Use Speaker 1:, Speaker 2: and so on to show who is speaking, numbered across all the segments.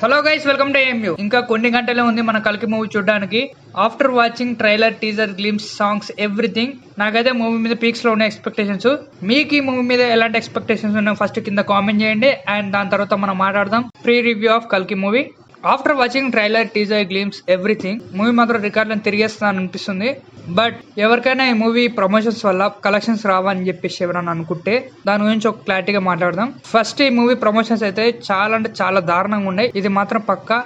Speaker 1: Hello guys, welcome to AMU. ఇంకా కొన్ని గంటలే ఉంది మన కల్కి మూవీ చూడడానికి. After watching trailer, teaser, glimpse, songs, everything, నాకైతే మూవీ మీద పీక్స్ లో ఉన్న ఎక్స్పెక్టేషన్స్. మీకు ఈ మూవీ మీద ఎలాంటి ఎక్స్పెక్టేషన్స్ ఉన్నాయో ఫస్ట్ కింద కామెంట్ చేయండి. అండ్ దాని తర్వాత మనం మాట్లాడదాం ప్రీ రివ్యూ ఆఫ్ కల్కి movie. After watching trailer, teaser, glimpse, everything, movie మాత్రం రికార్డులను తిరిగేస్తాను అనిపిస్తుంది. బట్ ఎవరికైనా ఈ మూవీ ప్రమోషన్స్ వల్ల కలెక్షన్స్ రావని చెప్పేసి ఎవరన్నా అనుకుంటే దాని గురించి ఒక క్లారిటీగా మాట్లాడదాం. ఫస్ట్, ఈ మూవీ ప్రమోషన్స్ అయితే చాలా అంటే చాలా దారుణంగా ఉన్నాయి, ఇది మాత్రం పక్కా.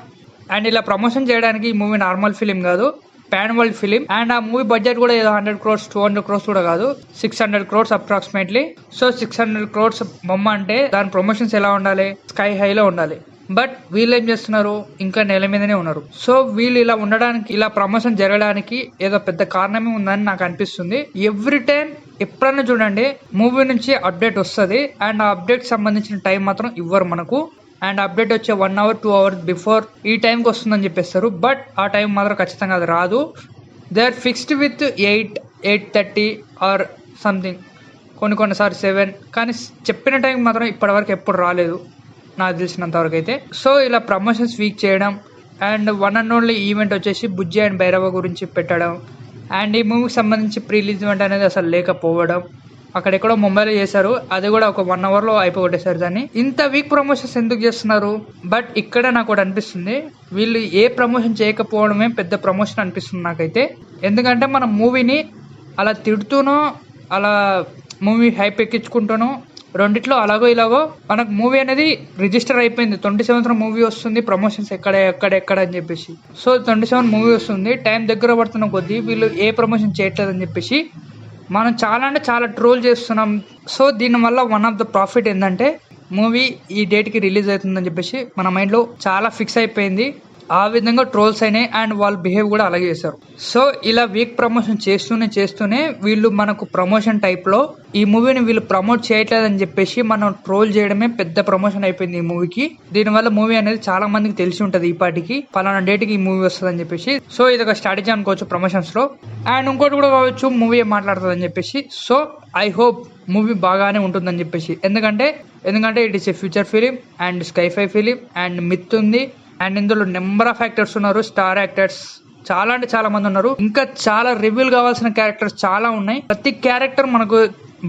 Speaker 1: అండ్ ఇలా ప్రమోషన్ చేయడానికి ఈ మూవీ నార్మల్ ఫిలిం కాదు, పాన్ వరల్డ్ ఫిలిం. అండ్ ఆ మూవీ బడ్జెట్ కూడా ఏదో 100 crores 200 crores కూడా కాదు, 600 crores అప్రాక్సిమేట్లీ. సో 600 crores బొమ్మ అంటే దాని ప్రమోషన్స్ ఎలా ఉండాలి, స్కై హైలో ఉండాలి. బట్ వీళ్ళు ఏం చేస్తున్నారు, ఇంకా నెల మీదనే ఉన్నారు. సో వీళ్ళు ఇలా ఉండడానికి, ఇలా ప్రమోషన్ జరగడానికి ఏదో పెద్ద కారణమే ఉందని నాకు అనిపిస్తుంది. ఎవ్రీ టైం ఎప్పుడన్నా చూడండి మూవీ నుంచి అప్డేట్ వస్తుంది, అండ్ ఆ అప్డేట్ సంబంధించిన టైం మాత్రం ఇవ్వరు మనకు. అండ్ అప్డేట్ వచ్చే 1 hour 2 hours బిఫోర్ ఈ టైంకి వస్తుందని చెప్పేస్తారు. బట్ ఆ టైం మాత్రం ఖచ్చితంగా అది రాదు. They are fixed with 8:30 or something, కొన్నిసార్లు 7, కానీ చెప్పిన టైం మాత్రం ఇప్పటివరకు ఎప్పుడు రాలేదు నాకు తెలిసినంత వరకు అయితే. సో ఇలా ప్రమోషన్స్ వీక్ చేయడం, and one and only event వచ్చేసి బుజ్జి అండ్ భైరవ గురించి పెట్టడం, అండ్ ఈ మూవీకి సంబంధించి ప్రీ రిలీజ్ ఈవెంట్ అనేది అసలు లేకపోవడం. అక్కడెక్కడో ముంబైలో చేశారు, అది కూడా ఒక 1 hour అయిపోగొట్టేశారు దాన్ని. ఇంత వీక్ ప్రమోషన్స్ ఎందుకు చేస్తున్నారు? బట్ ఇక్కడ నాకు ఒకటి అనిపిస్తుంది, వీళ్ళు ఏ ప్రమోషన్ చేయకపోవడమే పెద్ద ప్రమోషన్ అనిపిస్తుంది నాకైతే. ఎందుకంటే మన మూవీని అలా తిడుతూనో, అలా మూవీ హైప్ ఎక్కించుకుంటూనో, రెండిట్లో అలాగో ఇలాగో మనకు మూవీ అనేది రిజిస్టర్ అయిపోయింది. 27th మూవీ వస్తుంది, ప్రమోషన్స్ ఎక్కడ అని చెప్పేసి. సో 27 మూవీ వస్తుంది, టైం దగ్గర పడుతున్న కొద్దీ వీళ్ళు ఏ ప్రమోషన్ చేయట్లేదు అని చెప్పేసి మనం చాలా అంటే చాలా ట్రోల్ చేస్తున్నాం. సో దీనివల్ల వన్ ఆఫ్ ద ప్రాఫిట్ ఏంటంటే మూవీ ఈ డేట్కి రిలీజ్ అవుతుందని చెప్పేసి మన మైండ్లో చాలా ఫిక్స్ అయిపోయింది. ఆ విధంగా ట్రోల్స్ అయినాయి, అండ్ వాళ్ళు బిహేవ్ కూడా అలాగే చేశారు. సో ఇలా వీక్ ప్రమోషన్ చేస్తూనే వీళ్ళు మనకు ప్రమోషన్ టైప్లో ఈ మూవీని వీళ్ళు ప్రమోట్ చేయట్లేదని చెప్పేసి మనం ట్రోల్ చేయడమే పెద్ద ప్రమోషన్ అయిపోయింది ఈ మూవీకి. దీనివల్ల మూవీ అనేది చాలా మందికి తెలిసి ఉంటుంది, ఈ పాటికి పలానా డేట్కి ఈ మూవీ వస్తుంది అని చెప్పేసి. సో ఇది ఒక స్ట్రాటజీ అనుకోవచ్చు ప్రమోషన్స్ లో. అండ్ ఇంకోటి కూడా కావచ్చు, మూవీ మాట్లాడుతుంది అని చెప్పేసి. సో ఐ హోప్ మూవీ బాగానే ఉంటుందని చెప్పేసి, ఎందుకంటే it is a future film and sci-fi film and myth ఉంది. అండ్ ఇందులో నెంబర్ ఆఫ్ యాక్టర్స్ ఉన్నారు, స్టార్ యాక్టర్స్ చాలా అంటే చాలా మంది ఉన్నారు. ఇంకా చాలా రివీల్ కావాల్సిన క్యారెక్టర్స్ చాలా ఉన్నాయి. ప్రతి క్యారెక్టర్ మనకు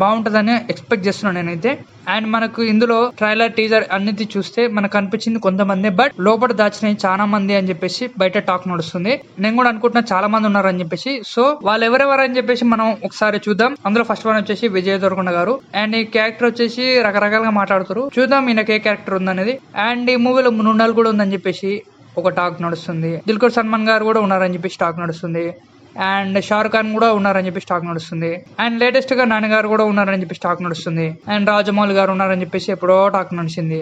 Speaker 1: బాగుంటుందని ఎక్స్పెక్ట్ చేస్తున్నాను నేనైతే. అండ్ మనకు ఇందులో ట్రైలర్, టీజర్ అన్నిటి చూస్తే మనకు అనిపించింది కొంతమంది, బట్ లోపల దాచినవి చాలా మంది అని చెప్పేసి బయట టాక్ నడుస్తుంది. నేను కూడా అనుకుంటున్నా చాలా మంది ఉన్నారు అని చెప్పేసి. సో వాళ్ళు ఎవరెవరు అని చెప్పేసి మనం ఒకసారి చూద్దాం. అందులో ఫస్ట్ వన్ వచ్చేసి విజయ్ దేవరకొండ గారు. అండ్ ఈ క్యారెక్టర్ వచ్చేసి రకరకాలుగా మాట్లాడుతారు, చూద్దాం ఈయనకి ఏ క్యారెక్టర్ ఉందనేది. అండ్ ఈ మూవీలో మృణాల్ కూడా ఉందని చెప్పేసి ఒక టాక్ నడుస్తుంది. దిల్కుర్ సల్మాన్ గారు కూడా ఉన్నారని చెప్పేసి టాక్ నడుస్తుంది. అండ్ షారుఖ్ ఖాన్ కూడా ఉన్నారని చెప్పి స్టాక్ నడుస్తుంది. అండ్ లేటెస్ట్ గా నాన్నగారు కూడా ఉన్నారని చెప్పి స్టాక్ నడుస్తుంది. అండ్ రాజమౌళి గారు ఉన్నారని చెప్పేసి ఎప్పుడో టాక్ నడిచింది.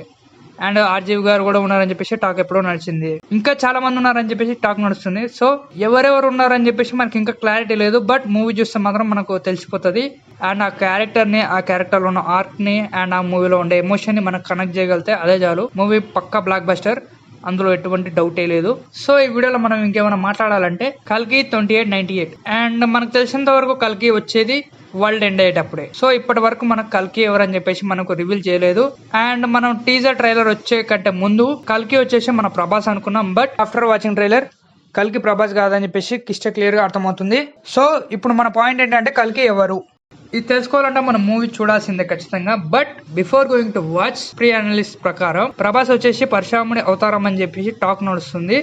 Speaker 1: అండ్ ఆర్జీవి గారు కూడా ఉన్నారని చెప్పేసి టాక్ ఎప్పుడో నడిచింది. ఇంకా చాలా మంది ఉన్నారని చెప్పేసి టాక్ నడుస్తుంది. సో ఎవరెవరు ఉన్నారని చెప్పేసి మనకి ఇంకా క్లారిటీ లేదు, బట్ మూవీ చూస్తే మాత్రం మనకు తెలిసిపోతుంది. అండ్ ఆ క్యారెక్టర్ ని, ఆ క్యారెక్టర్ లో ఉన్న ఆర్ట్ ని, అండ్ ఆ మూవీలో ఉండే ఎమోషన్ ని మనకు కనెక్ట్ చేయగలిగితే అదే చాలు. మూవీ పక్కా బ్లాక్ బస్టర్, అందులో ఎటువంటి డౌటే లేదు. సో ఈ వీడియోలో మనం ఇంకేమైనా మాట్లాడాలంటే కల్కి 2898. అండ్ మనకు తెలిసినంత వరకు కల్కి వచ్చేది వరల్డ్ ఎండ్ అయ్యేటప్పుడే. సో ఇప్పటి వరకు మనకు కల్కి ఎవరని చెప్పేసి మనకు రివీల్ చేయలేదు. అండ్ మనం టీజర్ ట్రైలర్ వచ్చే కంటే ముందు కల్కి వచ్చేసి మన ప్రభాస్ అనుకున్నాం, బట్ ఆఫ్టర్ వాచింగ్ ట్రైలర్ కల్కి ప్రభాస్ కాదని చెప్పేసి క్లియర్ గా అర్థమవుతుంది. సో ఇప్పుడు మన పాయింట్ ఏంటంటే కల్కి ఎవరు ఇది తెలుసుకోవాలంటే మనం మూవీ చూడాల్సిందే ఖచ్చితంగా. But before going to watch, pre analyst ప్రకారం ప్రభాస్ వచ్చేసి పరశురాముడి అవతారం అని చెప్పేసి టాక్ నడుస్తుంది.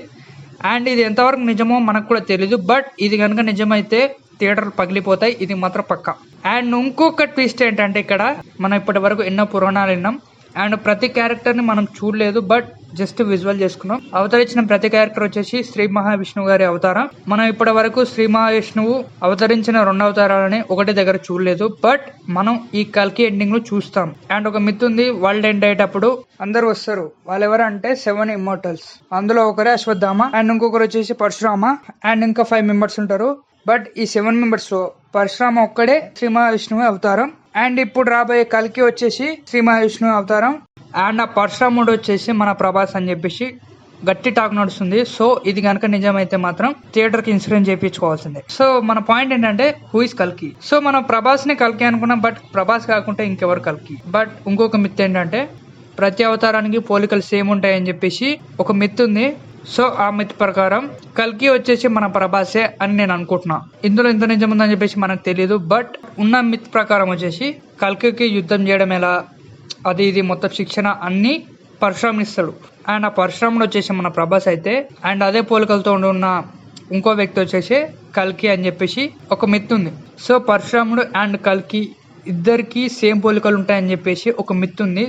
Speaker 1: అండ్ ఇది ఎంతవరకు నిజమో మనకు కూడా తెలీదు, బట్ ఇది కనుక నిజమైతే థియేటర్లు పగిలిపోతాయి, ఇది మాత్రం పక్కా. అండ్ ఇంకొక ట్విస్ట్ ఏంటంటే ఇక్కడ మనం ఇప్పటి వరకు ఎన్నో పురాణాలు విన్నాం, అండ్ ప్రతి క్యారెక్టర్ ని మనం చూడలేదు, బట్ జస్ట్ విజువల్ చేసుకున్నాం. అవతరించిన ప్రతి క్యారెక్టర్ వచ్చేసి శ్రీ మహావిష్ణువు గారి అవతారం. మనం ఇప్పటి వరకు శ్రీ మహావిష్ణువు అవతరించిన 2 అవతారాలని ఒకటి దగ్గర చూడలేదు, బట్ మనం ఈ కల్కి ఎండింగ్ లో చూస్తాం. అండ్ ఒక మిత్ ఉంది, వరల్డ్ ఎండ్ అయ్యేటప్పుడు అందరు వస్తారు. వాళ్ళు ఎవరు అంటే 7 ఇమ్మోర్టల్స్. అందులో ఒకరే అశ్వత్థామ, అండ్ ఇంకొకరు వచ్చేసి పరశురామ, అండ్ ఇంకా 5 members ఉంటారు. బట్ ఈ 7 members లో పరశురామ ఒక్కడే శ్రీ మహావిష్ణువు అవతారం. అండ్ ఇప్పుడు రాబోయే కల్కి వచ్చేసి శ్రీ మహావిష్ణువు అవతారం. అండ్ ఆ పరశురాముడు వచ్చేసి మన ప్రభాస్ అని చెప్పేసి గట్టి టాక్ నడుస్తుంది. సో ఇది కనుక నిజమైతే మాత్రం థియేటర్ కి ఇన్సూరెన్స్ చేయించుకోవాల్సిందే. సో మన పాయింట్ ఏంటంటే హూ ఇస్ కల్కి. సో మనం ప్రభాస్ ని కల్కి అనుకున్నాం, బట్ ప్రభాస్ కాకుండా ఇంకెవరు కల్కి. బట్ ఇంకొక మిత్ ఏంటంటే ప్రతి అవతారానికి పోలికలు సేమ్ ఉంటాయని చెప్పేసి ఒక మిత్ ఉంది. సో ఆ మిత్ ప్రకారం కల్కి వచ్చేసి మన ప్రభాసే అని నేను అనుకుంటున్నా. ఇందులో ఇంత నిజం ఉందని చెప్పేసి మనకు తెలియదు. బట్ ఉన్న మిత్ ప్రకారం వచ్చేసి కల్కికి యుద్ధం చేయడం ఎలా, అది ఇది మొత్తం శిక్షణ అన్ని పరశురాముడు ఇస్తాడు. అండ్ ఆ పరశురాముడు వచ్చేసి మన ప్రభాస్ అయితే, అండ్ అదే పోలికలతో ఉన్న ఇంకో వ్యక్తి వచ్చేసి కల్కి అని చెప్పేసి ఒక మిత్ ఉంది. సో పరశురాముడు అండ్ కల్కి ఇద్దరికి సేమ్ పోలికలు ఉంటాయని చెప్పేసి ఒక మిత్ ఉంది.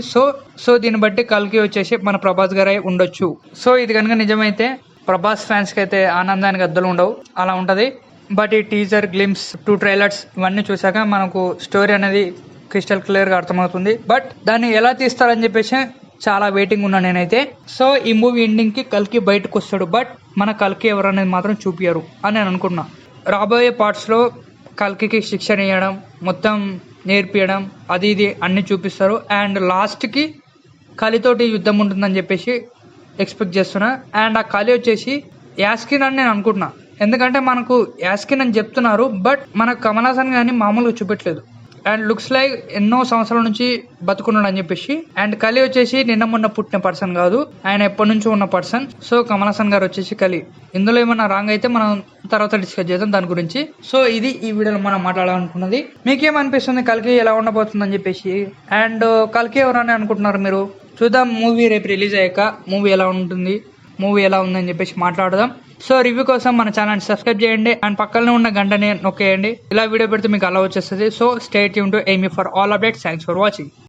Speaker 1: సో దీన్ని బట్టి కల్కి వచ్చేసి మన ప్రభాస్ గారే ఉండొచ్చు. సో ఇది కనుక నిజమైతే ప్రభాస్ ఫ్యాన్స్ కి అయితే ఆనందానికి అద్దలు ఉండవు, అలా ఉంటది. బట్ ఈ టీజర్, గ్లిమ్స్, 2 ట్రైలర్స్ ఇవన్నీ చూసాక మనకు స్టోరీ అనేది క్రిస్టల్ క్లియర్ గా అర్థమవుతుంది. బట్ దాన్ని ఎలా తీస్తారని చెప్పేసి చాలా వెయిటింగ్ ఉన్నా నేనైతే. సో ఈ మూవీ ఎండింగ్ కి కల్కి బయటకు వస్తాడు, బట్ మన కల్కి ఎవరు అనేది మాత్రం చూపియరు అని నేను అనుకున్నా. రాబోయే పార్ట్స్ లో కల్కి శిక్షణ ఇవ్వడం, మొత్తం నేర్పియడం, అది ఇది అన్ని చూపిస్తారు. అండ్ లాస్ట్ కి కలితోటి యుద్ధం ఉంటుందని చెప్పేసి ఎక్స్పెక్ట్ చేస్తున్నా. అండ్ ఆ కలి వచ్చేసి యాస్కిన్ అని నేను అనుకుంటున్నా. ఎందుకంటే మనకు యాస్కిన్ అని చెప్తున్నారు, బట్ మనకు కమల్ హాసన్ కానీ మామూలుగా చూపెట్టలేదు. అండ్ లుక్స్ లైక్ ఎన్నో సంవత్సరాల నుంచి బతుకున్నాడు అని చెప్పేసి. అండ్ కలి వచ్చేసి నిన్న మొన్న పుట్టిన పర్సన్ కాదు, ఆయన ఎప్పటి నుంచో ఉన్న పర్సన్. సో కమల్ హాసన్ గారు వచ్చేసి కలి. ఇందులో ఏమన్నా రాంగ్ అయితే మనం తర్వాత డిస్కస్ చేద్దాం దాని గురించి. సో ఇది ఈ వీడియోలో మనం మాట్లాడాలనుకున్నది. మీకేమనిపిస్తుంది కల్కి ఎలా ఉండబోతుందని చెప్పేసి, అండ్ కల్కి ఎవరని అనుకుంటున్నారు మీరు? చూద్దాం మూవీ రేపు రిలీజ్ అయ్యాక మూవీ ఎలా ఉంటుంది, మూవీ ఎలా ఉందని చెప్పేసి మాట్లాడదాం. సో రివ్యూ కోసం మన ఛానల్ సబ్స్క్రైబ్ చేయండి అండ్ పక్కనే ఉన్న గంటని నొక్కేయండి. ఇలా వీడియో పెడితే మీకు అలా వచ్చేస్తుంది. సో స్టే ట్యూన్ టు ఎయిమీ for all updates. Thanks for watching.